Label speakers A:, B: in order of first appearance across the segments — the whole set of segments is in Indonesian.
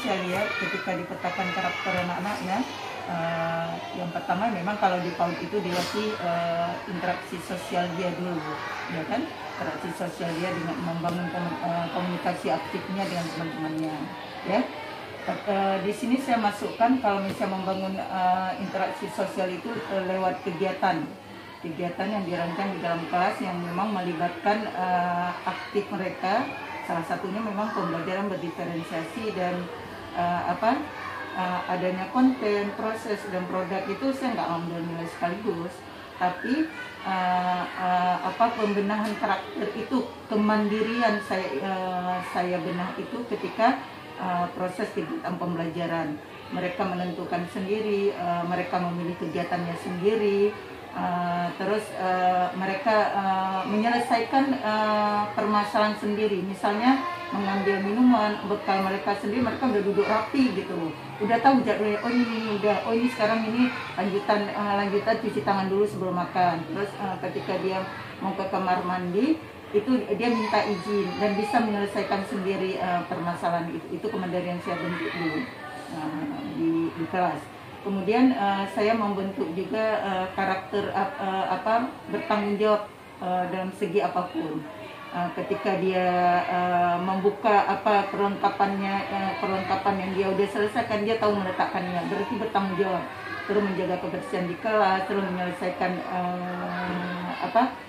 A: saya lihat ketika dipetakan karakter anak-anaknya, yang pertama memang kalau di PAUD itu dilatih interaksi sosial dia dulu, ya kan? Interaksi sosial dia dengan membangun komunikasi aktifnya dengan teman-temannya, ya. Di sini saya masukkan kalau misalnya membangun interaksi sosial itu lewat kegiatan yang dirancang di dalam kelas yang memang melibatkan aktif mereka. Salah satunya memang pembelajaran berdiferensiasi dan adanya konten, proses dan produk itu saya nggak ambil nilai sekaligus, tapi pembenahan karakter itu, kemandirian saya benah itu ketika proses kegiatan pembelajaran. Mereka menentukan sendiri, mereka memilih kegiatannya sendiri. Terus mereka menyelesaikan permasalahan sendiri, misalnya mengambil minuman, bekal mereka sendiri, mereka udah duduk rapi gitu, udah tahu jadwalnya, ini sekarang ini lanjutan cuci tangan dulu sebelum makan. Terus ketika dia mau ke kamar mandi itu dia minta izin dan bisa menyelesaikan sendiri permasalahan itu kemandirian saya bentuk dulu di kelas. Kemudian saya membentuk juga karakter bertanggung jawab dalam segi apapun. Ketika dia membuka perlengkapan yang dia udah selesaikan, dia tahu meletakkannya, berarti bertanggung jawab. Terus menjaga kebersihan di kelas, terus menyelesaikan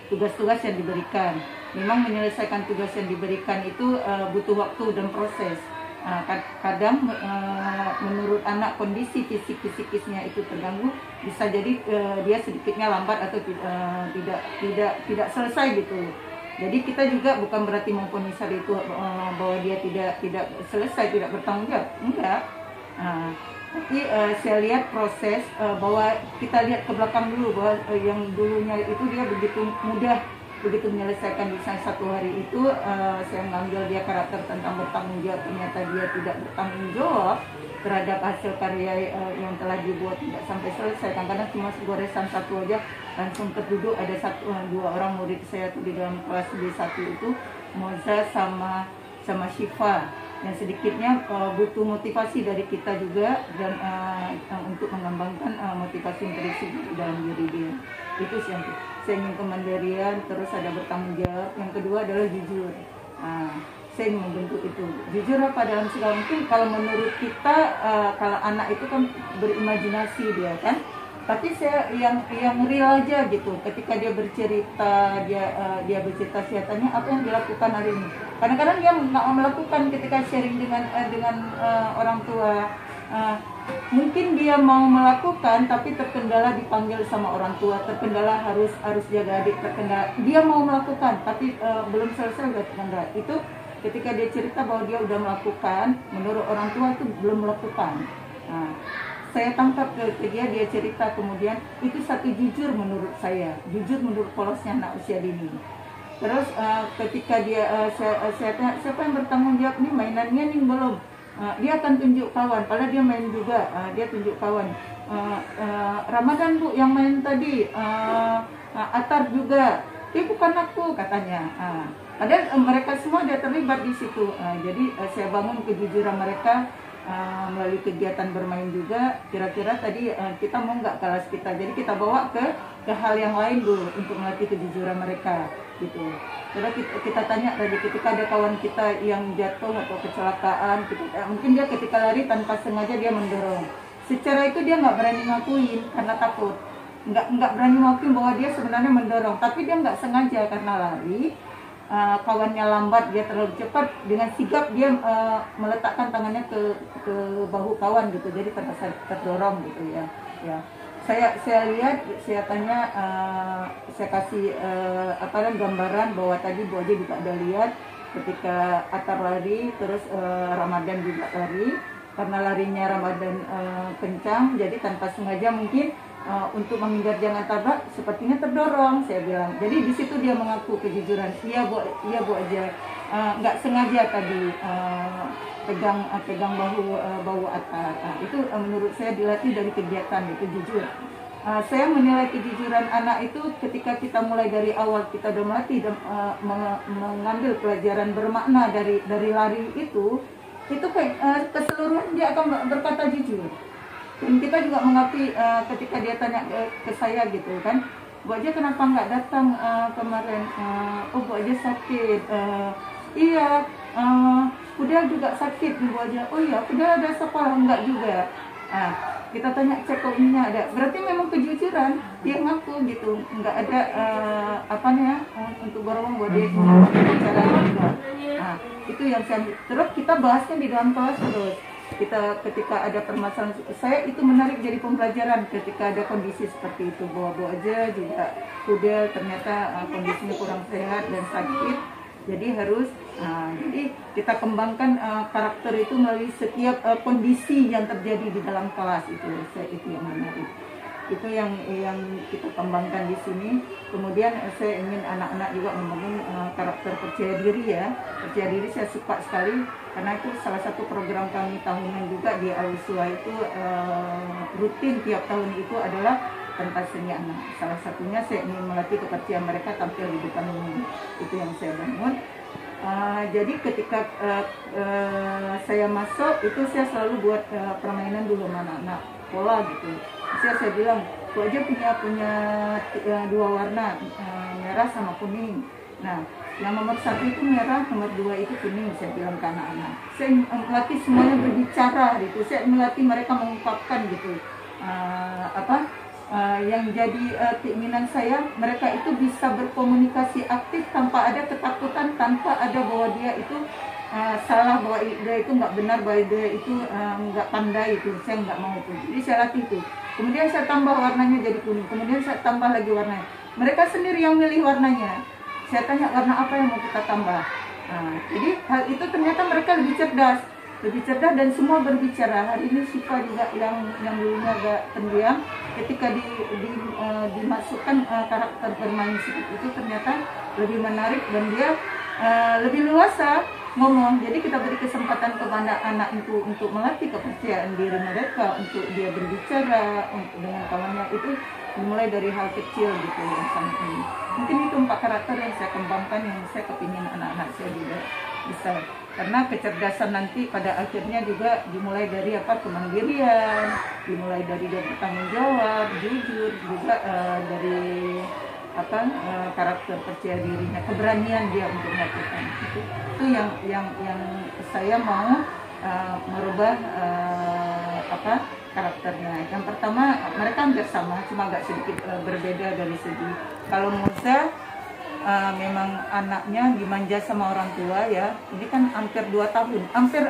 A: tugas-tugas yang diberikan. Memang menyelesaikan tugas yang diberikan itu butuh waktu dan proses. Kadang menurut anak kondisi psikisnya itu terganggu, bisa jadi dia sedikitnya lambat atau tidak selesai gitu. Jadi kita juga bukan berarti memponis itu bahwa dia tidak selesai, tidak bertanggung jawab, enggak. Tapi saya lihat proses bahwa kita lihat ke belakang dulu, bahwa yang dulunya itu dia begitu mudah, begitu menyelesaikan desain satu hari itu, saya mengambil dia karakter tentang bertanggung jawab, ternyata dia tidak bertanggung jawab terhadap hasil karya yang telah dibuat, tidak sampai selesai. Kadang-kadang cuma goresan satu aja langsung terduduk. Ada dua orang murid saya tuh di dalam kelas B1 itu, Moza sama Syifa, yang sedikitnya butuh motivasi dari kita juga dan untuk mengembangkan motivasi intrinsik di dalam diri dia. Itu sih yang saya ingin, kemandirian, terus ada bertanggung jawab. Yang kedua adalah jujur. Saya ingin membentuk itu. Jujur apa dalam segala mungkin. Kalau menurut kita, kalau anak itu kan berimajinasi dia kan. Tapi saya yang real aja gitu. Ketika dia bercerita, dia bercerita, saya tanya apa yang dilakukan hari ini. Kadang-kadang dia nggak melakukan ketika sharing dengan orang tua. Mungkin dia mau melakukan tapi terkendala dipanggil sama orang tua, terkendala harus jaga adik, terkendala dia mau melakukan tapi belum selesai udah terkendala. Itu ketika dia cerita bahwa dia udah melakukan, menurut orang tua itu belum melakukan. Saya tangkap ke dia cerita, kemudian itu satu jujur menurut saya, jujur menurut polosnya anak usia dini. Terus ketika dia saya tanya siapa yang bertanggung jawab nih, mainannya nih belum. Dia akan tunjuk kawan, padahal dia main juga, dia tunjuk kawan. Ramadan bu yang main tadi, Atar juga, dia bukan aku katanya. Padahal mereka semua dia terlibat di situ. Jadi saya bangun kejujuran mereka melalui kegiatan bermain juga. Kira-kira tadi kita mau nggak kelas kita, jadi kita bawa ke hal yang lain dulu untuk melatih kejujuran mereka gitu. Coba kita tanya tadi, ketika ada kawan kita yang jatuh atau kecelakaan, mungkin dia ketika lari tanpa sengaja dia mendorong. Secara itu dia nggak berani ngakuin karena takut, nggak berani ngakuin bahwa dia sebenarnya mendorong, tapi dia nggak sengaja karena lari. Kawannya lambat, dia terlalu cepat, dengan sigap dia meletakkan tangannya ke bahu kawan gitu, jadi terasa terdorong gitu ya. Saya lihat, saya tanya, saya kasih gambaran bahwa tadi Bu Aja juga ada lihat ketika Atar lari, terus Ramadan juga lari, karena larinya Ramadan kencang, jadi tanpa sengaja mungkin untuk menghindar jangan tabrak, sepertinya terdorong, saya bilang. Jadi di situ dia mengaku kejujuran, iya Bu Aja, nggak sengaja tadi pegang bahu Atar. Itu menurut saya dilatih dari kegiatan itu, jujur. Saya menilai kejujuran anak itu ketika kita mulai dari awal, kita udah melatih dan mengambil pelajaran bermakna dari lari itu. itu keseluruhan dia akan berkata jujur. Dan kita juga mengakui ketika dia tanya ke saya gitu kan, Bu Aja kenapa nggak datang kemarin? Oh Bu Aja sakit. Iya, udah juga sakit Bu Aja. Oh iya, udah ada sekolah enggak juga. Kita tanya cek ininya ada. Berarti memang kejujuran dia ngaku gitu, nggak ada untuk borong buat dia bicara juga. Itu yang terus kita bahasnya di dalam kelas terus. Kita ketika ada permasalahan, saya itu menarik jadi pembelajaran ketika ada kondisi seperti itu, bahwa Bu Aja juga udah ternyata kondisinya kurang sehat dan sakit, jadi harus jadi kita kembangkan karakter itu melalui setiap kondisi yang terjadi di dalam kelas itu yang menarik. Itu yang kita kembangkan di sini. Kemudian saya ingin anak-anak juga membangun karakter percaya diri ya. Percaya diri saya suka sekali karena itu salah satu program kami tahunan juga di Al-Uswa itu rutin tiap tahun itu adalah pentas seni anak. Salah satunya saya ingin melatih kepercayaan mereka tampil di depan umum. Itu yang saya bangun. Jadi ketika saya masuk itu saya selalu buat permainan dulu sama anak-anak pola gitu. Saya bilang, Bu Aja punya dua warna, merah sama kuning. Nah, yang nomor 1 itu merah, nomor 2 itu kuning. Saya bilang ke anak-anak. Saya melatih semuanya berbicara gitu. Saya melatih mereka mengungkapkan gitu. Yang jadi keinginan saya, mereka itu bisa berkomunikasi aktif tanpa ada ketakutan, tanpa ada bahwa dia itu salah, bahwa dia itu nggak benar, bahwa dia itu nggak pandai itu. Saya nggak mau itu. Jadi saya latih itu. Kemudian saya tambah warnanya jadi kuning. Kemudian saya tambah lagi warnanya. Mereka sendiri yang milih warnanya. Saya tanya warna apa yang mau kita tambah. Jadi hal itu ternyata mereka lebih cerdas dan semua berbicara. Hari ini Syifa juga yang dulunya agak pendiam, ketika dimasukkan karakter bermain sedikit itu ternyata lebih menarik dan dia lebih luasa ngomong. Jadi kita beri kesempatan kepada anak itu untuk melatih kepercayaan diri mereka, untuk dia berbicara dengan kawannya, itu dimulai dari hal kecil gitu yang sangat ini. Mungkin itu 4 karakter yang saya kembangkan, yang saya kepingin anak-anak saya juga bisa. Karena kecerdasan nanti pada akhirnya juga dimulai dari kemandirian, dimulai dari dia bertanggung jawab, jujur, juga dari karakter percaya dirinya, keberanian dia untuk melakukan itu yang saya mau merubah karakternya. Yang pertama, mereka hampir sama, cuma agak sedikit berbeda dari segi. Kalau Moza memang anaknya dimanja sama orang tua ya. Ini kan hampir 2 tahun, hampir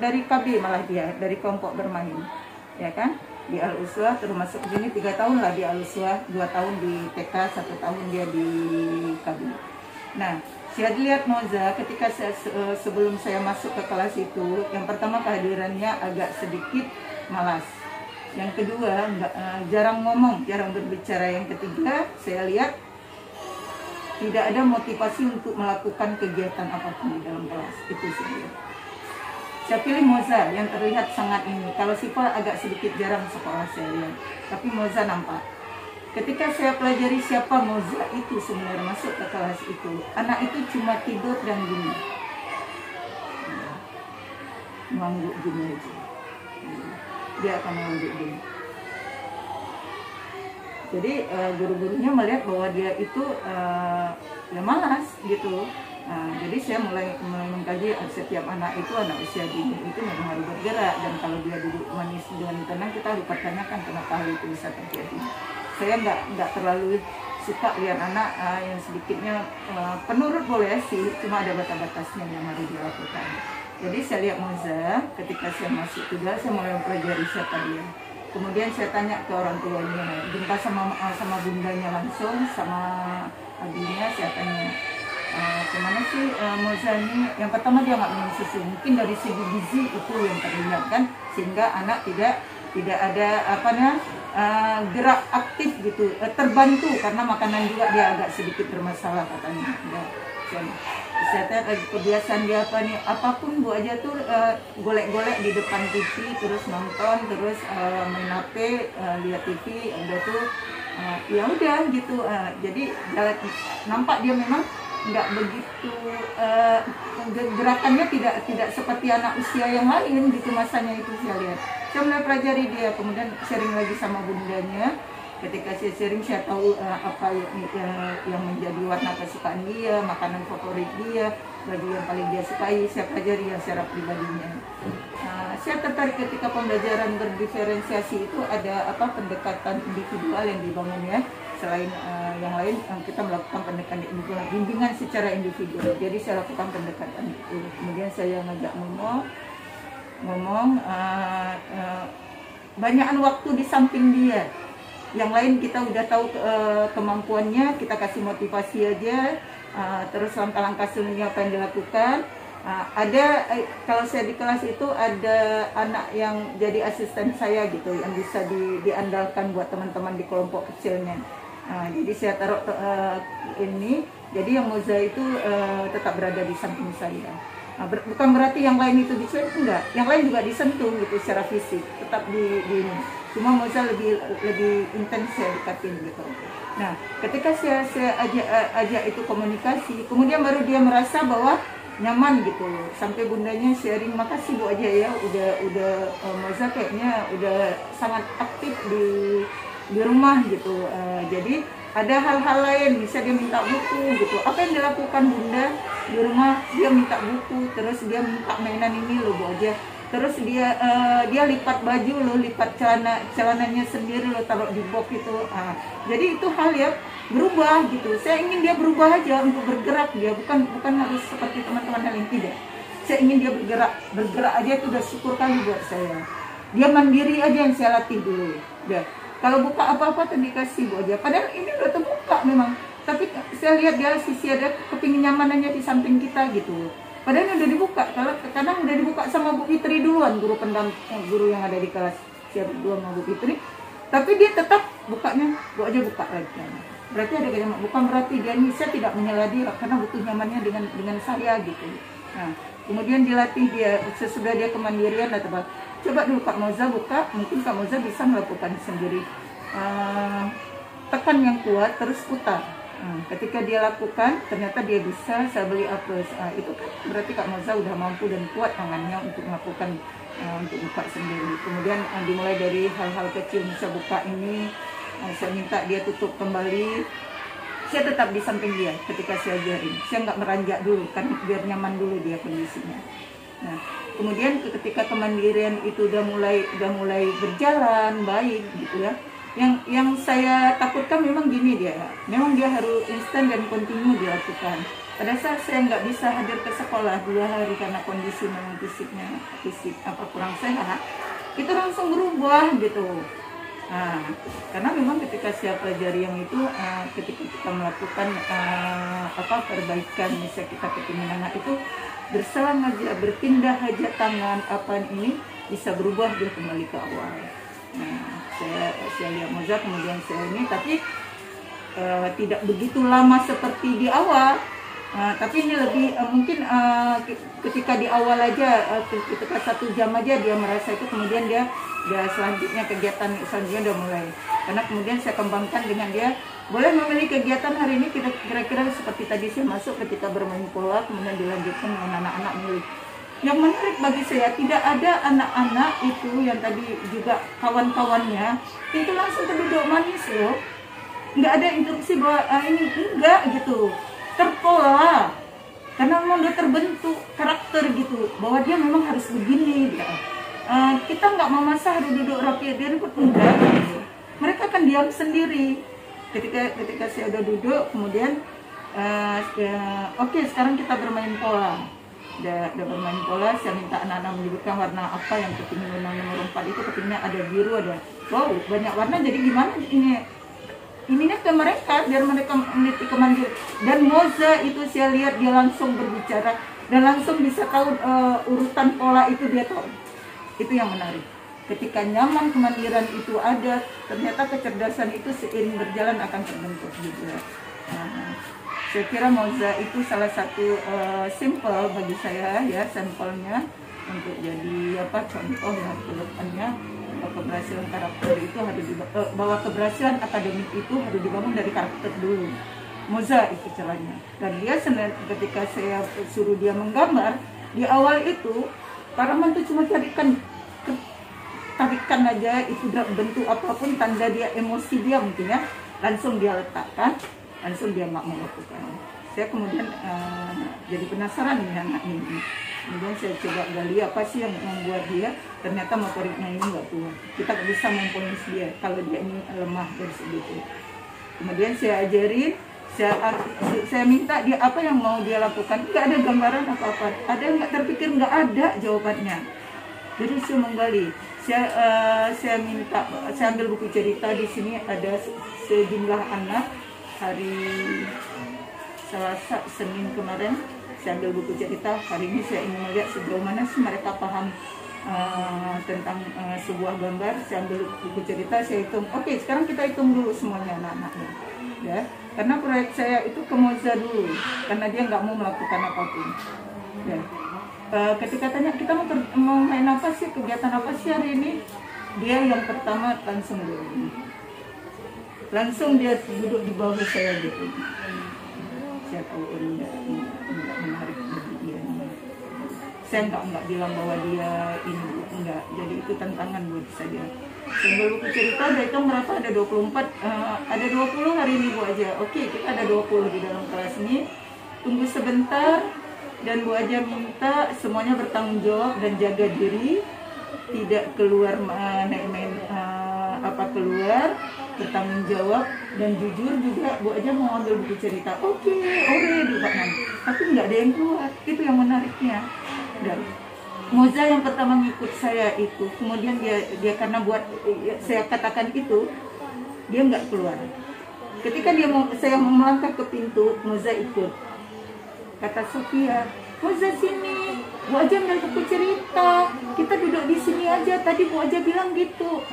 A: dari KB malah dia, dari kelompok bermain, ya kan? Di Al-Uswa, terus masuk ke sini 3 tahun lah di Al-Uswa, 2 tahun di TK, 1 tahun dia di KB. Nah, saya lihat Moza ketika sebelum saya masuk ke kelas itu, yang pertama kehadirannya agak sedikit malas. Yang kedua, jarang ngomong, jarang berbicara. Yang ketiga, saya lihat tidak ada motivasi untuk melakukan kegiatan apapun di dalam kelas. Itu sih. Saya pilih Moza yang terlihat sangat ini. Kalau Syifa agak sedikit jarang sekolah saya lihat, tapi Moza nampak. Ketika saya pelajari siapa Moza itu sebenarnya masuk ke kelas itu, anak itu cuma tidur dan gini, mengangguk gini aja. Dia akan mengangguk gini. Jadi guru-gurunya melihat bahwa dia itu ya malas gitu. Jadi saya mulai mengkaji setiap anak itu, anak usia dini itu memang harus bergerak, dan kalau dia duduk manis dengan tenang kita harus pertanyakan kenapa hal itu bisa terjadi. Saya nggak terlalu suka lihat anak yang sedikitnya penurut boleh sih, cuma ada batas-batasnya yang harus dilakukan. Jadi saya lihat Moza, ketika saya masuk juga saya mulai mempelajari siapa dia. Kemudian saya tanya ke orang tuanya, jumpa sama bundanya langsung, sama adiknya, saya tanya, kemana sih Moza ini? Yang pertama dia nggak minum susu, mungkin dari segi gizi itu yang terlihat kan, sehingga anak tidak ada gerak aktif gitu, terbantu karena makanan juga dia agak sedikit bermasalah katanya. Saya tanya kebiasaan dia apapun Bu Aja tuh golek-golek di depan TV, terus nonton, terus main HP, lihat TV, udah tuh ya udah gitu. Jadi nampak dia memang nggak begitu gerakannya tidak seperti anak usia yang lain gitu masanya itu saya lihat. Saya mulai pelajari dia, kemudian sharing lagi sama bundanya. Ketika saya sharing, saya tahu apa yang menjadi warna kesukaan dia, makanan favorit dia, baju yang paling dia sukai. Saya pelajari yang secara pribadinya. Saya tertarik ketika pembelajaran berdiferensiasi itu ada pendekatan individual yang dibangun ya. Selain yang lain, kita melakukan pendekatan individual, bimbingan secara individual. Jadi saya lakukan pendekatan itu. Kemudian saya ngajak ngomong banyakan waktu di samping dia. Yang lain kita udah tahu kemampuannya, kita kasih motivasi aja, terus langkah-langkah selanjutnya apa yang dilakukan. Kalau saya di kelas itu ada anak yang jadi asisten saya gitu, yang bisa diandalkan buat teman-teman di kelompok kecilnya. Jadi saya taruh ini, jadi yang Moza itu tetap berada di samping saya. Bukan berarti yang lain itu dicuek, enggak. Yang lain juga disentuh gitu secara fisik, tetap di ini. Cuma Moza lebih intens saya dekatin gitu. Nah, ketika saya ajak itu komunikasi, kemudian baru dia merasa bahwa nyaman gitu. Sampai bundanya sharing, makasih Bu aja ya, udah Moza kayaknya udah sangat aktif di rumah gitu. Jadi ada hal-hal lain, bisa dia minta buku gitu. Apa yang dilakukan bunda di rumah, dia minta buku, terus dia minta mainan ini loh Bu aja. Terus dia lipat baju loh, lipat celananya sendiri loh, taruh di box itu. Jadi itu hal ya berubah gitu. Saya ingin dia berubah aja untuk bergerak dia, bukan harus seperti teman-teman yang tidak. Saya ingin dia bergerak aja itu udah syukur kali buat saya. Dia mandiri aja yang saya latih dulu. Udah. Kalau buka apa-apa tadi kasih Bu aja. Padahal ini udah terbuka memang. Tapi saya lihat dia sisi ada kepingin nyamanannya di samping kita gitu. Padahal udah dibuka. Kalau kadang udah dibuka sama Bu Fitri duluan, guru yang ada di kelas. Siapa dua sama Bu Fitri. Tapi dia tetap bukanya, Bu aja buka lagi. Berarti ada gaya, bukan berarti dia ini saya tidak menyela dia karena butuh nyamannya dengan saya gitu. Nah, kemudian dilatih dia sesudah dia kemandirian atau apa. Coba dulu Kak Moza buka, mungkin Kak Moza bisa melakukan sendiri. Tekan yang kuat terus putar. Ketika dia lakukan, ternyata dia bisa, saya beli apel. Itu kan berarti Kak Moza udah mampu dan kuat tangannya untuk melakukan untuk buka sendiri. Kemudian dimulai dari hal-hal kecil, bisa buka ini. Saya minta dia tutup kembali. Saya tetap di samping dia ketika saya ajarin. Saya nggak meranjak dulu, kan biar nyaman dulu dia kondisinya. Nah, kemudian ketika kemandirian itu udah mulai berjalan baik gitu ya. Yang saya takutkan memang gini memang dia harus instan dan kontinu dilakukan. Pada saat saya nggak bisa hadir ke sekolah 2 hari karena kondisi memang fisik kurang sehat, itu langsung berubah gitu. Karena memang ketika saya pelajari yang itu, ketika kita melakukan perbaikan, misalnya kita kepingin anak itu berselang aja, berpindah aja tangan ini bisa berubah dia kembali ke awal. Saya lihat Moza kemudian saya ini, tapi tidak begitu lama seperti di awal. Tapi ini lebih mungkin ketika di awal aja, ketika 1 jam aja dia merasa itu, kemudian dia selanjutnya kegiatan selanjutnya udah mulai. Karena kemudian saya kembangkan dengan dia, boleh memilih kegiatan hari ini kira-kira seperti tadi saya masuk ketika bermain pola, kemudian dilanjutkan dengan anak-anak milih. Yang menarik bagi saya, tidak ada anak-anak itu yang tadi juga kawan-kawannya itu langsung terduduk manis loh. Nggak ada instruksi bahwa ini enggak gitu. Terpola, karena memang udah terbentuk karakter gitu bahwa dia memang harus begini gitu. Kita nggak memaksa harus duduk rapi, dia pun enggak gitu. Mereka akan diam sendiri ketika saya udah duduk, kemudian oke, sekarang kita bermain pola. Udah bermain pola, saya minta anak-anak menyebutkan warna apa yang kepingin. Warna nomor 4 itu kepingnya ada biru, ada wow banyak warna, jadi gimana ininya ke mereka biar mereka meneliti kemandirian. Dan Moza itu saya lihat dia langsung berbicara dan langsung bisa tahu urutan pola itu dia tahu. Itu yang menarik. Ketika nyaman kemandirian itu ada, ternyata kecerdasan itu seiring berjalan akan terbentuk juga. Saya kira Moza itu salah satu simple bagi saya ya, sampelnya untuk jadi contoh ya ke depannya. Keberhasilan karakter itu harus bahwa keberhasilan akademik itu harus dibangun dari karakter dulu. Moza itu caranya. Dan dia ketika saya suruh dia menggambar, di awal itu Karaman tuh cuma tarikan aja, itu bentuk apapun tanda dia emosi dia mungkin ya, langsung dia letakkan, langsung dia nggak mau lakukan. Saya kemudian jadi penasaran nih anak ini. Kemudian saya coba gali apa sih yang membuat dia ternyata motoriknya ini nggak kuat. Kita bisa memponis dia kalau dia ini lemah dari segitu. Kemudian saya ajarin, saya minta dia apa yang mau dia lakukan. Nggak ada gambaran apa-apa. Ada yang nggak terpikir, nggak ada jawabannya. Jadi saya menggali. Saya minta, saya ambil buku cerita di sini ada sejumlah anak hari Selasa, Senin kemarin. Saya ambil buku cerita, hari ini saya ingin melihat sejauh mana sih mereka paham tentang sebuah gambar. Saya ambil buku cerita, saya hitung. Oke, sekarang kita hitung dulu semuanya anak-anaknya. Ya, karena proyek saya itu ke Moza dulu, karena dia nggak mau melakukan apapun. Ya. Ketika tanya kita mau main apa sih, kegiatan apa sih hari ini, dia yang pertama langsung dia duduk di bawah saya gitu. Saya tahu ini enggak menarik bagi dia. Saya enggak bilang bahwa dia ini enggak, jadi itu tantangan buat saya. Sambil buku cerita ada hitung berapa, ada 24, ada 20 hari ini Bu aja. Oke, kita ada 20 di dalam kelas ini. Tunggu sebentar. Dan Bu Aja minta semuanya bertanggung jawab dan jaga diri, tidak keluar main-main keluar, bertanggung jawab dan jujur juga. Bu Aja mau ambil buku cerita, oke, di Pak Nan, tapi nggak ada yang keluar. Itu yang menariknya. Dan Moza yang pertama ngikut saya itu, kemudian dia karena buat saya katakan itu, dia nggak keluar. Ketika saya mau melangkah ke pintu, Moza ikut. Kata Sofia, Moza sini, Bu Aja ambil buku cerita, kita duduk di sini aja, tadi Bu Aja bilang gitu.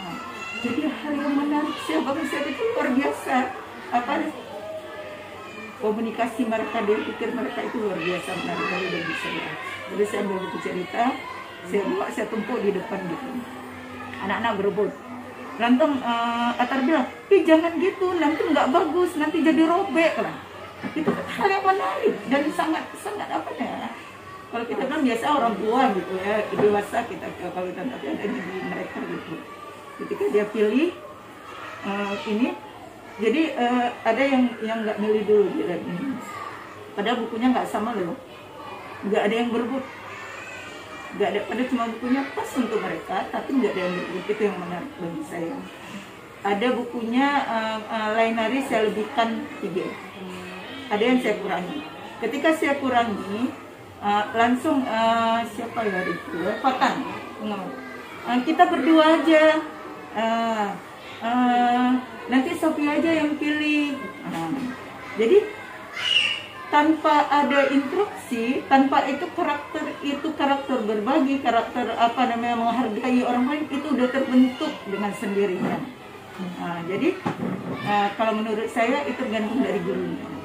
A: Jadi hal yang menarik, saya itu luar biasa. Komunikasi mereka, dia pikir mereka itu luar biasa menarik dari bagi saya. Jadi saya ambil buku cerita, saya tumpuk di depan gitu. Anak-anak berebut. Langsung Atar bilang, jangan gitu, nanti nggak bagus, nanti jadi robek lah. Itu hal yang menarik dan sangat apa ya, kalau kita kan biasa orang tua gitu ya, dewasa kita kalau kita tapi ada di mereka gitu. Ketika dia pilih ini, jadi ada yang nggak milih dulu dia ini, padahal bukunya nggak sama loh, nggak ada yang berebut, nggak ada, pada cuma bukunya pas untuk mereka tapi nggak ada yang berebut. Itu yang menarik bagi saya. Ada bukunya lain hari saya lebihkan 3. Ada yang saya kurangi. Ketika saya kurangi, langsung siapa ya itu? Fatan. Kita berdua aja. Nanti Sophia aja yang pilih. Jadi tanpa ada instruksi, tanpa itu karakter berbagi, karakter menghargai orang lain, itu udah terbentuk dengan sendirinya. Jadi kalau menurut saya itu tergantung dari gurunya.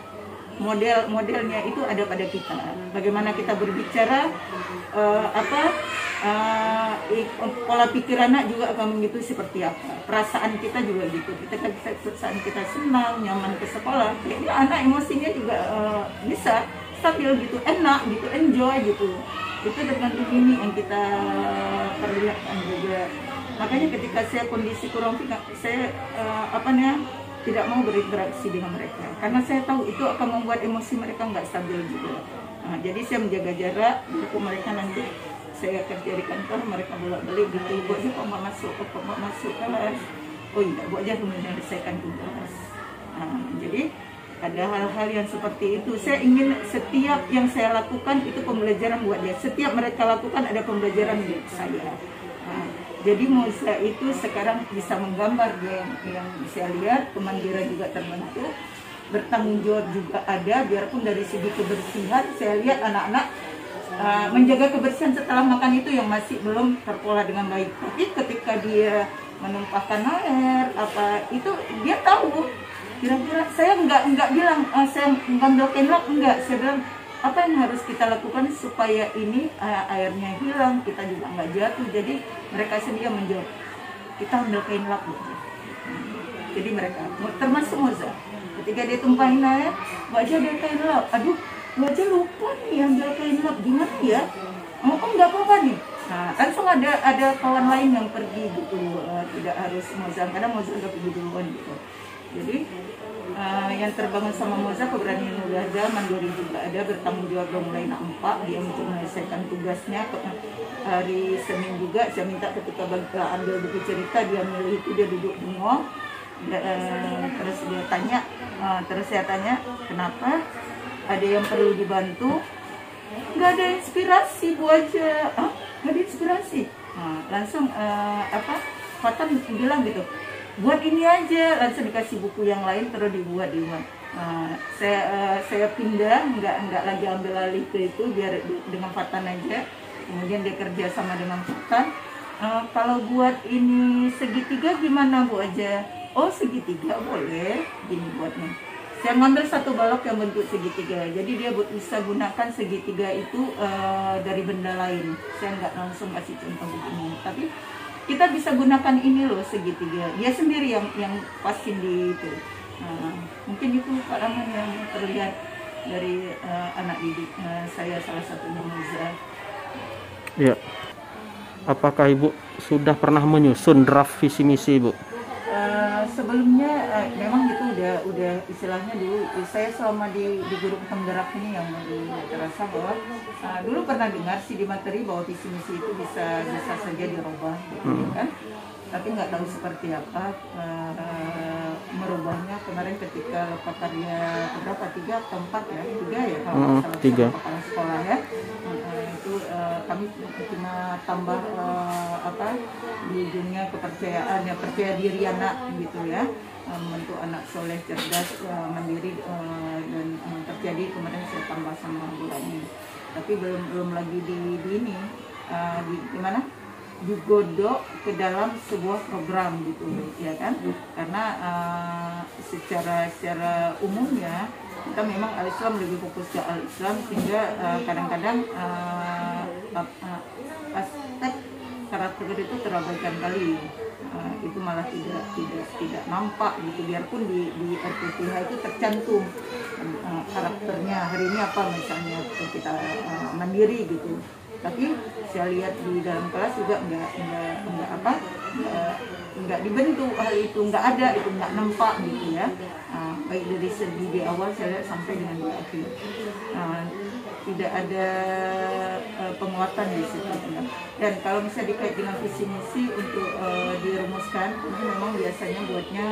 A: Modelnya itu ada pada kita. Bagaimana kita berbicara, pola pikir anak juga akan begitu seperti apa. Perasaan kita juga gitu. Perasaan kita senang, nyaman ke sekolah, jadi anak emosinya juga bisa stabil gitu, enak gitu, enjoy gitu. Itu tergantung ini yang kita perlihatkan juga. Makanya ketika saya kondisi kurang fit, saya tidak mau berinteraksi dengan mereka karena saya tahu itu akan membuat emosi mereka nggak stabil juga. Jadi saya menjaga jarak. Untuk mereka nanti saya kerja di kantor, mereka bolak-balik gitu, Bu Aja kok nggak masuk kelas, oh iya Bu Aja menyelesaikan tugas. Jadi ada hal-hal yang seperti itu. Saya ingin setiap yang saya lakukan itu pembelajaran buat dia. Setiap mereka lakukan ada pembelajaran buat saya. Jadi Moza itu sekarang bisa menggambar dia yang saya lihat, kemandirian juga terbentuk, bertanggung jawab juga ada, biarpun dari segi kebersihan saya lihat anak-anak menjaga kebersihan setelah makan itu yang masih belum terpola dengan baik. Tapi ketika dia menumpahkan air itu dia tahu. Kira-kira saya nggak bilang saya ngambil kenlap, enggak, saya bilang apa yang harus kita lakukan supaya ini airnya hilang, kita juga nggak jatuh. Jadi mereka sendiri menjawab, kita ambil kain lap. Jadi mereka termasuk Moza Ketika dia tumpahin air, Bu Aja ada kain lap. Aduh, Bu Aja lupa nih ambil kain lap, gimana ya? Oh nggak apa-apa nih. Nah, langsung ada kawan lain yang pergi gitu, tidak harus Moza, karena Moza udah pergi duluan gitu. Jadi yang terbangun sama Moza keberanian udah ada, mandiri juga ada, bertanggung jawab udah mulai nampak dia untuk menyelesaikan tugasnya. Hari Senin juga saya minta ketika ambil buku cerita dia milih itu, dia duduk bengong. Terus dia tanya, terus saya tanya kenapa, ada yang perlu dibantu, nggak ada inspirasi Bu Aja. Nggak ada inspirasi. Langsung Fatan bilang gitu, buat ini aja, langsung dikasih buku yang lain terus dibuat di rumah. Saya pindah, nggak lagi ambil alih ke itu, biar dengan Fatan aja. Kemudian dia kerja sama dengan Fatan. Kalau buat ini segitiga gimana Bu Aja? Oh segitiga boleh, gini buatnya. Saya ngambil satu balok yang bentuk segitiga, jadi dia bisa gunakan segitiga itu dari benda lain. Saya nggak langsung kasih contoh begini, tapi kita bisa gunakan ini loh segitiga. Dia sendiri yang pasin di itu. Mungkin itu Pak Rahman yang terlihat dari anak didik saya, salah satunya Moza.
B: Ya. Apakah Ibu sudah pernah menyusun draft visi misi Ibu?
A: Sebelumnya memang itu udah istilahnya dulu saya selama di guru penggerak ini yang terasa bahwa dulu pernah dengar sih di materi bahwa visi misi itu bisa saja dirubah gitu kan, tapi nggak tahu seperti apa merubahnya. Kemarin ketika karya berapa 3 atau 4 ya, 3 ya kalau salah
B: 3
A: kepala sekolah ya, itu kami cuma tambah di dunia kepercayaan ya, percaya diri anak gitu ya, membentuk anak soleh, cerdas, mandiri dan terjadi. Kemarin saya tambah sama bulannya, tapi belum lagi di ini di mana digodok ke dalam sebuah program gitu ya kan, karena secara umumnya kita memang Al-Islam lebih fokus ke Al-Islam, sehingga kadang-kadang aspek karakter itu terabaikan kali. Itu malah tidak nampak gitu, biarpun di RPPH itu tercantum karakternya hari ini apa misalnya kita mandiri gitu, tapi saya lihat di dalam kelas juga nggak dibentuk hal itu, nggak ada, itu nggak nampak gitu ya, baik dari segi di awal saya lihat sampai dengan di akhir. Tidak ada penguatan di situ. Dan kalau misalnya dikait dengan visi misi untuk dirumuskan, ini memang biasanya buatnya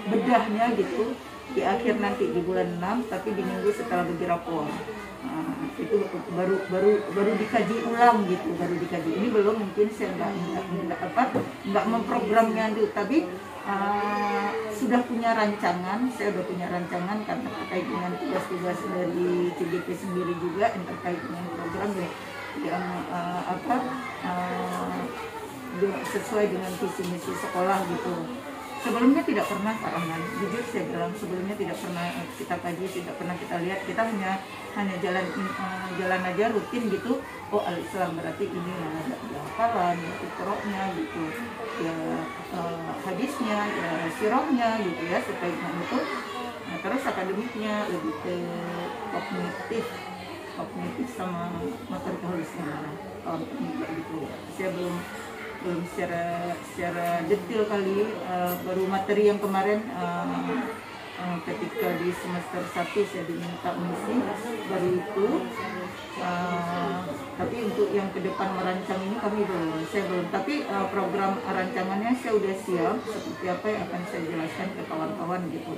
A: bedahnya gitu di akhir nanti di bulan 6, tapi di minggu setelah bagi rapor. Itu baru dikaji ulang gitu, baru dikaji. Ini belum, mungkin saya nggak memprogramnya dulu, tapi sudah punya rancangan. Saya sudah punya rancangan karena terkait dengan tugas-tugas dari CGP sendiri juga yang terkait dengan program yang sesuai dengan visi misi sekolah gitu. Sebelumnya tidak pernah Pak Rahman, jujur saya bilang, sebelumnya tidak pernah kita kaji, tidak pernah kita lihat. Kita hanya jalan aja rutin gitu. Oh Al-Islam berarti ini ada hafalan, Iqra-nya gitu, ya hadisnya, ya sirahnya gitu ya, sebaiknya itu. Nah, terus akademiknya lebih ke kognitif sama materi holisnya gitu. Saya belum secara detail kali, baru materi yang kemarin ketika di semester 1 saya diminta mengisi, baru itu. Tapi untuk yang ke depan merancang ini saya belum. Tapi program rancangannya saya udah siap, seperti apa yang akan saya jelaskan ke kawan-kawan gitu.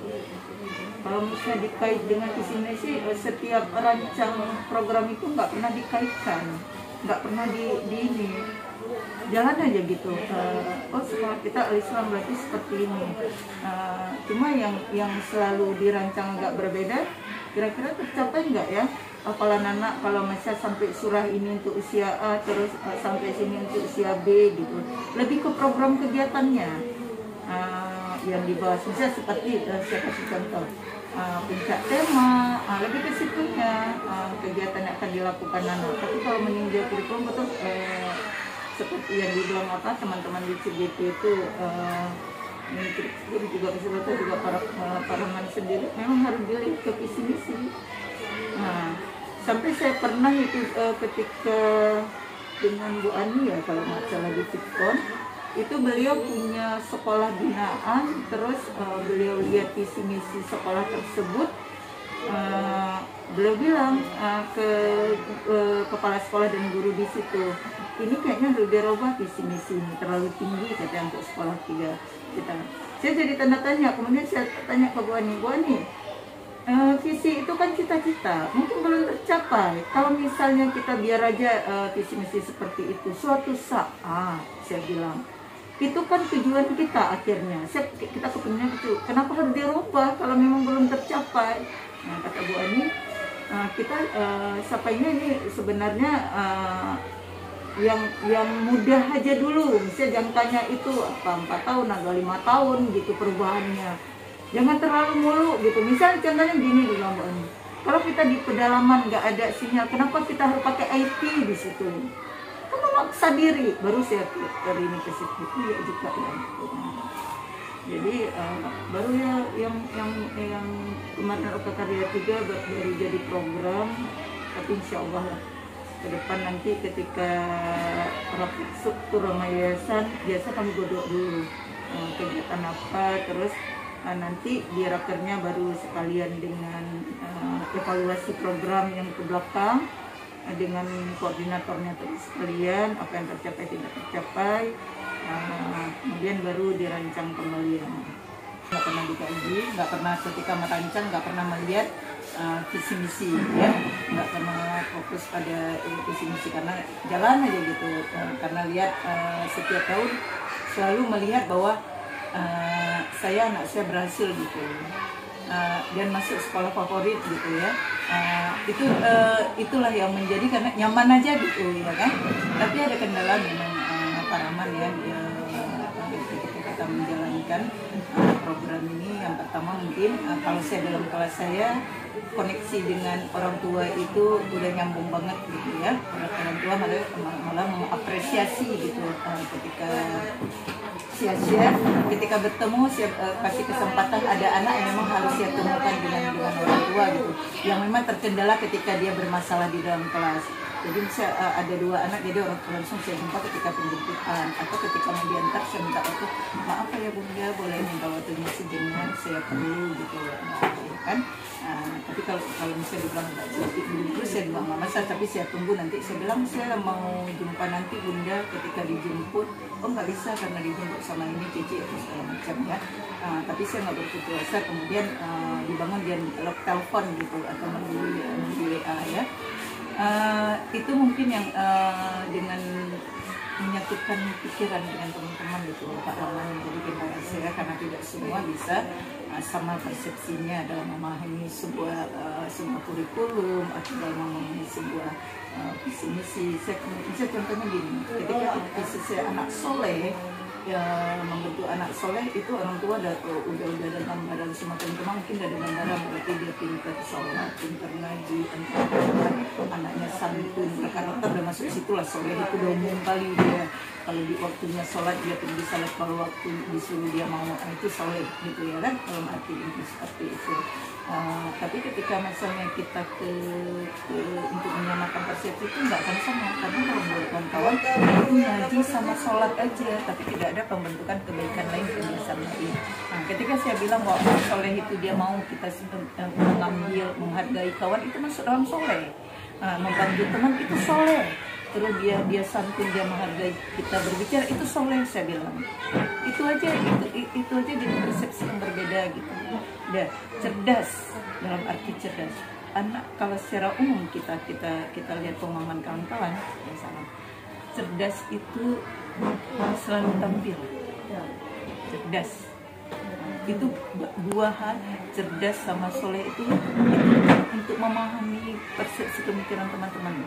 A: Kalau misalnya dikait dengan visi misi, setiap rancang program itu nggak pernah dikaitkan, nggak pernah di ini. Jalan aja gitu. Oh sekolah kita Al-Islam berarti seperti ini. Cuma yang selalu dirancang agak berbeda. Kira-kira tercapai nggak ya? Hafalan anak kalau misalnya sampai surah ini untuk usia A, terus sampai sini untuk usia B gitu. Lebih ke program kegiatannya yang dibahas. Bisa seperti saya kasih contoh. Puncak tema, lebih ke situnya kegiatan yang akan dilakukan anak. Tapi kalau meninjau kurikulum betul seperti yang dibilang teman-teman di CGP itu guru juga beserta juga para man sendiri memang harus dilihat ke visi misi. Nah, sampai saya pernah itu ketika dengan Bu Ani ya kalau nggak salah di Tipkon, itu beliau punya sekolah binaan, terus beliau lihat visi misi sekolah tersebut, beliau bilang ke kepala sekolah dan guru di situ, ini kayaknya harus dirubah visi misi ini, terlalu tinggi katanya untuk sekolah 3 kita. Saya jadi tanda tanya, kemudian saya tanya ke Bu Ani, visi itu kan cita-cita, mungkin belum tercapai. Kalau misalnya kita biar aja visi misi seperti itu, suatu saat saya bilang itu kan tujuan kita akhirnya. Kita kepingin itu, kenapa harus dirubah kalau memang belum tercapai? Nah, kata Bu Ani, kita sapainya ini sebenarnya yang mudah aja dulu. Misalnya jangkanya itu 4 tahun atau 5 tahun gitu perubahannya. Jangan terlalu mulu gitu. Misalnya contohnya gini di Bu Ani, kalau kita di pedalaman nggak ada sinyal, kenapa kita harus pakai IP di situ? Kan memaksa diri. Baru saya dari ini ke situ, iya juga ya. Jadi baru ya yang kemarin Oka Karya 3 baru jadi program, tapi insya Allah lah ke depan nanti ketika rapat struktur yayasan biasa kami godok dulu kegiatan apa, terus nanti di rakernya baru sekalian dengan evaluasi program yang ke belakang dengan koordinatornya terus sekalian apa yang tercapai tidak tercapai. Kemudian baru dirancang kembali. Nggak pernah dikaji, nggak pernah ketika merancang, nggak pernah melihat visi misi, ya, nggak pernah fokus pada visi misi karena jalan aja gitu. Karena lihat setiap tahun selalu melihat bahwa anak saya berhasil gitu, dan masuk sekolah favorit gitu ya. Itulah yang menjadi karena nyaman aja gitu ya kan. Tapi ada kendala memang Paraman ya, ketika kita menjalankan program ini. Yang pertama mungkin kalau saya dalam kelas saya koneksi dengan orang tua itu udah nyambung banget gitu ya. Orang tua malah mengapresiasi gitu ketika sia-sia ketika bertemu kasih kesempatan ada anak yang memang harus saya temukan dengan orang tua gitu yang memang terkendala ketika dia bermasalah di dalam kelas. Jadi saya ada 2 anak, jadi orang tua langsung saya jumpa ketika penjemputan atau ketika mau diantar, saya minta waktu, maaf ya Bunda, boleh minta waktunya sejenak, saya perlu gitu ya kan. Tapi kalau misalnya dibilang dulu saya bilang nggak masalah, tapi saya tunggu nanti. Saya bilang saya mau jumpa nanti Bunda ketika dijemput. Oh nggak bisa karena dijemput sama ini Cici atau segala macam ya. Tapi saya nggak berputus asa. Kemudian dibangun dia telepon gitu atau melalui WA ya. Itu mungkin yang dengan menyatukan pikiran dengan teman-teman gitu Pak Raman, jadi generasi saya karena tidak semua bisa sama persepsinya dalam memahami sebuah kurikulum atau dalam memahami sebuah visi misi. Saya contohnya gini, ketika visi saya anak soleh, ya membentuk anak soleh itu orang tua udah dalam badan semua teman-teman mungkin udah dengan badan berarti dia pintar sholat, pintar ngaji, anaknya santun, karakter udah masuk situlah. Soleh itu udah umum kali dia kalau di waktunya sholat dia pergi salat, kalau waktu disuruh dia mau itu soleh gitu ya kan, dalam arti itu seperti itu. Tapi ketika misalnya kita untuk menyamakan persepsi itu nggak akan sama, karena kalau menurut kawan-kawan itu ngaji sama sholat aja, tapi tidak ada pembentukan kebaikan lain kebiasaan lain. Ketika saya bilang bahwa soleh itu dia mau kita mengambil, menghargai kawan itu masuk dalam soleh, membantu teman itu soleh, terus dia santun, dia menghargai kita berbicara itu soleh. Saya bilang itu aja jadi persepsi yang berbeda gitu. Dan cerdas dalam arti cerdas. Anak kalau secara umum kita lihat pemahaman kawan-kawan yang sama. Cerdas itu selalu tampil. Cerdas itu 2 hal, cerdas sama soleh itu untuk memahami persepsi pemikiran teman-teman.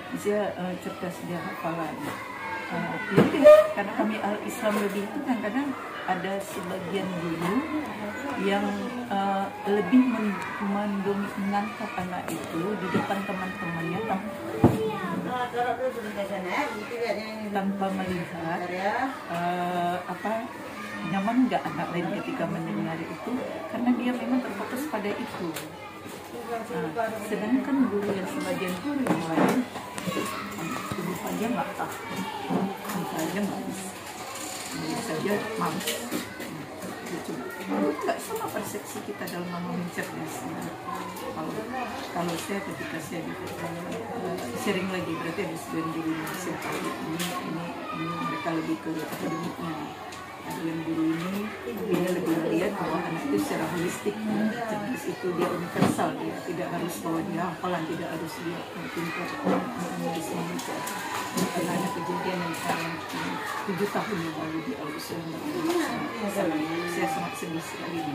A: Misalnya cerdas dia hafalan. Karena kami Al-Islam lebih itu kadang-kadang ada sebagian guru yang lebih mengangkat anak itu di depan teman-temannya tanpa melihat nyaman nggak anak lain ketika mendengar itu, karena dia memang terfokus pada itu. Sedangkan guru yang sebagian guru yang lain tubuh aja nggak tahu, angka aja nggak bisa, saja males. Nggak sama persepsi kita dalam memahami cerdasnya. Kalau saya ketika saya sharing lagi, berarti ada sebagian guru yang saya tahu ini mereka lebih ke akademiknya. Ada yang guru ini dia lebih melihat bahwa anak itu secara holistik, cerdas itu dia universal, dia tidak harus bahwa dia hafalan, tidak harus dia pintar menulis membaca. Karena ada kejadian yang 7 tahun yang lalu di Australia, saya sangat sedih sekali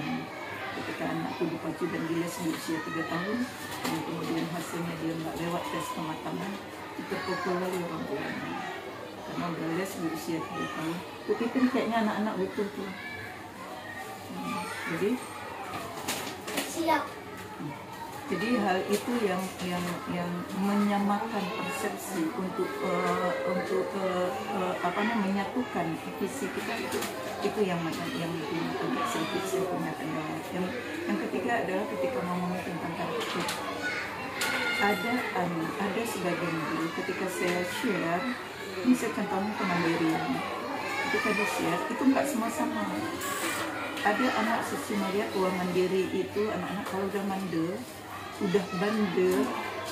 A: ketika anak itu dipacu dan diles di usia 3 tahun, dan kemudian hasilnya dia nggak lewat tes kematangan, itu terpukul oleh orang tuanya. Karena udah les di usia 3 tahun, aku pikir kayaknya anak-anak betul tuh. Jadi hal itu yang menyamakan persepsi untuk menyatukan visi kita, itu yang agak sedikit saya punya kendala. Yang ketiga adalah ketika ngomongin tentang karakter, ada sebagian guru ketika saya share, ini saya contohnya kemandirian, ketika di share itu nggak semua sama. Ada anak sisi melihat bahwa mandiri itu anak-anak kalau udah mandel, udah bandel,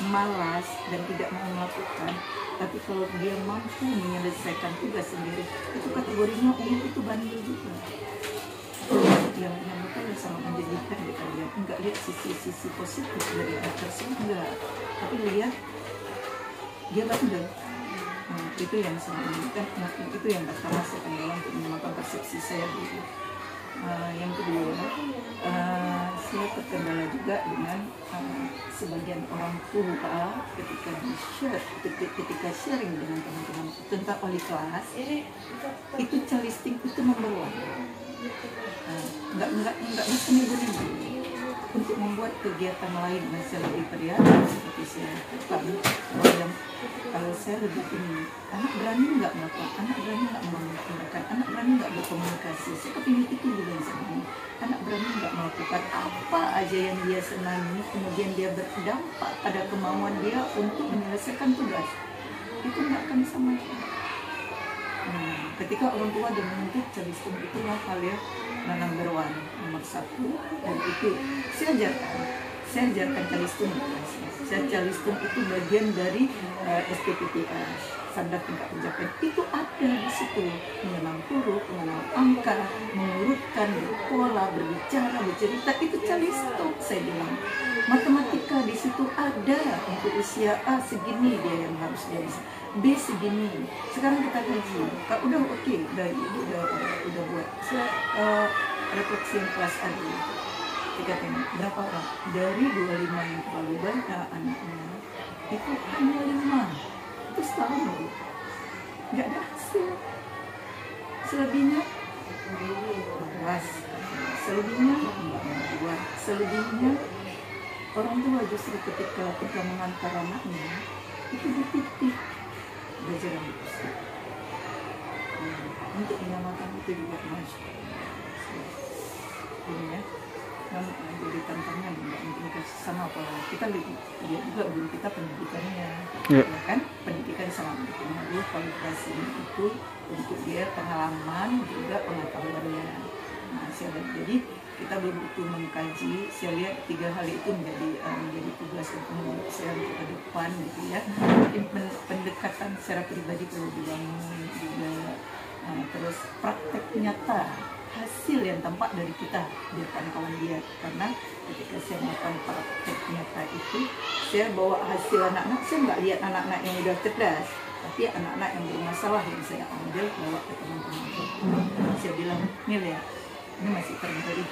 A: malas dan tidak mau melakukan, tapi kalau dia mampu menyelesaikan tugas sendiri, itu kategorinya itu bandel juga. Yang mereka yang sangat menjadikan di kalian, enggak lihat sisi positif dari anak tersebut, enggak, tapi lihat dia bandel. Itu yang sangat menjadikan, itu yang pertama saya kendala untuk menyamakan persepsi saya dulu. Yang kedua, saya terkendala juga dengan sebagian orang tua ketika sharing dengan teman-teman tentang wali kelas, itu calisting itu nomor 1. Nggak bisa nipu untuk membuat kegiatan lain yang saya lebih perhatikan seperti saya lakukan. Kalau saya lebih ini, anak berani nggak melakukan, anak berani nggak menggunakan, anak berani nggak berkomunikasi. Saya kepingin itu dulu yang senang. Anak berani nggak melakukan apa aja yang dia senangi, kemudian dia berdampak pada kemauan dia untuk menyelesaikan tugas. Itu nggak akan sama. Ketika orang tua dan menuntut calistung, itulah hal yang nomor 1, dan itu saya ajarkan calistung. Calistung itu bagian dari SPPTA, standar tingkat pencapaian. Itu ada di situ, mengenal huruf, mengenal angka, mengurutkan, berpola, berbicara, bercerita, itu calistung. Saya bilang matematika di situ ada, untuk usia A segini dia yang harus dia bisa, B segini. Sekarang kita kaji, udah oke, udah buat. Saya refleksi yang kelas A dulu. Kita tengok berapa orang dari 25 yang terlalu banyak anaknya, itu hanya 5. Itu setahun loh, nggak ada hasil. Selebihnya keras, selebihnya buat, selebihnya orang tua justru ketika mengantar anaknya itu dititip belajar yang bagus. Untuk menyamakan itu juga masuk ini ya, jadi tantangan nggak sama pola kita. Lihat juga guru kita pendidikannya, ya kan, pendidikan sangat berpengaruh kualifikasi itu untuk dia pengalaman juga pengetahuannya. Jadi kita butuh mengkaji. Saya lihat 3 hal itu menjadi tugas untuk saya ke depan gitu ya. Pendekatan secara pribadi perlu dibangun juga, terus praktek nyata, hasil yang tampak dari kita biarkan kawan lihat. Karena ketika saya melakukan praktek nyata itu, saya bawa hasil anak-anak. Saya nggak lihat anak-anak yang udah cerdas, tapi anak-anak yang bermasalah yang saya ambil bawa ke teman-teman. Saya bilang, nih lihat, ini masih terbaik,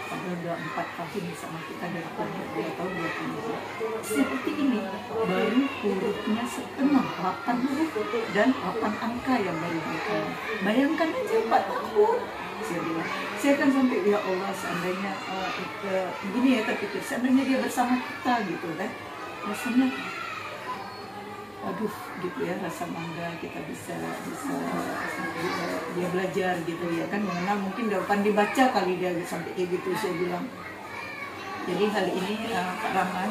A: padahal udah 4 tahun sama kita dari tahun 2 tahun 20. Seperti ini, baru hurufnya setengah, 8 huruf dan 8 angka yang baru dia. Bayangkan aja 4 tahun. Saya bilang, saya kan sampai, ya Allah, seandainya gini ya, terpikir seandainya dia bersama kita gitu kan, rasanya aduh gitu ya, rasa bangga kita bisa dia belajar gitu ya kan, mengenal mungkin depan dibaca kali dia sampai kayak gitu saya bilang. Jadi hal ini Pak Rahman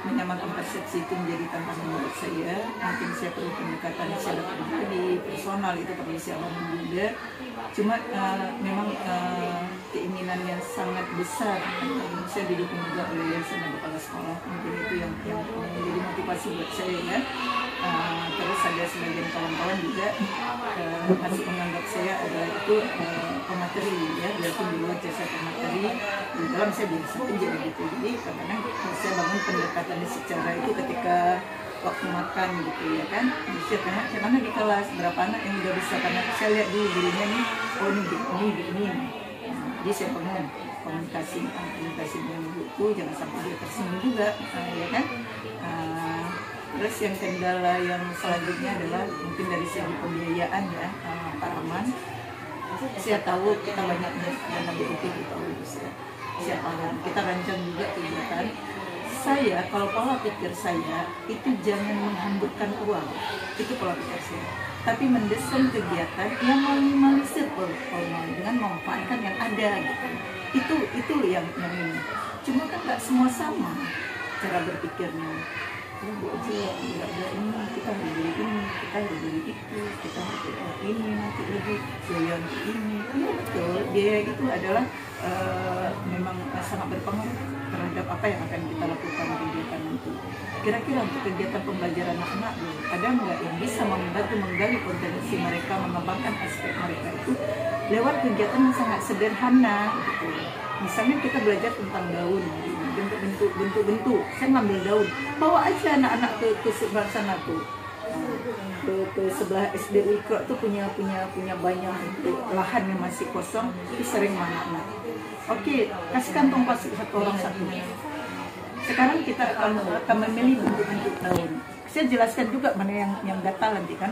A: menyamakan persepsi itu menjadi tantangan buat saya. Mungkin saya perlu pendekatan secara pribadi, personal, itu perlu saya bangun juga. Cuma memang keinginan yang sangat besar, saya didukung juga oleh Yayasan Kepala Sekolah. Mungkin itu yang menjadi motivasi buat saya ya. Terus ada sebagian kawan-kawan juga masih menganggap saya adalah itu pemateri ya, biarpun di luar jasa pemateri, di dalam saya biasa aja gitu. Jadi kadang-kadang saya bangun pendekatan secara itu ketika waktu makan gitu ya kan, bisa karena di kelas berapa anak yang udah bisa, karena saya lihat dulu dirinya nih, oh ini. Jadi saya bangun komunikasi dengan ibu itu jangan sampai dia tersinggung juga, ya kan. Terus yang kendala yang selanjutnya adalah mungkin dari segi pembiayaan ya, Pak Rahman. Saya tahu kita banyak dana BUP di tahun itu siapa kita rancang juga kegiatan. Saya kalau pola pikir saya itu jangan menghamburkan uang, itu pola pikir saya. Tapi mendesain kegiatan yang meminimalisir polusi dengan memanfaatkan yang ada gitu. Itu yang ini. Cuma kan nggak semua sama cara berpikirnya. Bu aja nggak ada ini, kita harus beli ini, kita harus beli itu, kita harus beli ini, nanti lagi biaya untuk ini. Iya betul, biaya itu adalah memang sangat berpengaruh terhadap apa yang akan kita lakukan kegiatan itu. Kira-kira untuk kegiatan pembelajaran anak-anak ada nggak yang bisa membantu menggali potensi mereka, mengembangkan aspek mereka itu lewat kegiatan yang sangat sederhana gitu. Misalnya kita belajar tentang daun, bentuk-bentuk. Saya ngambil daun, bawa aja anak-anak ke sebelah sana tuh, ke sebelah SD Wikro tuh punya banyak lahan yang masih kosong, itu sering mana. Oke, kasihkan tongkat satu orang satu. Sekarang kita akan memilih bentuk-bentuk daun. Saya jelaskan juga mana yang gatal nanti kan.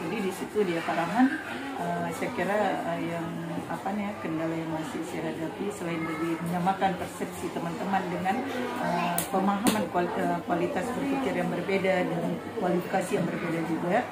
A: Jadi di situ dia Pak Rahman, saya kira yang kendala yang masih saya hadapi selain dari menyamakan persepsi teman-teman dengan pemahaman kualitas berpikir yang berbeda dan kualifikasi yang berbeda juga.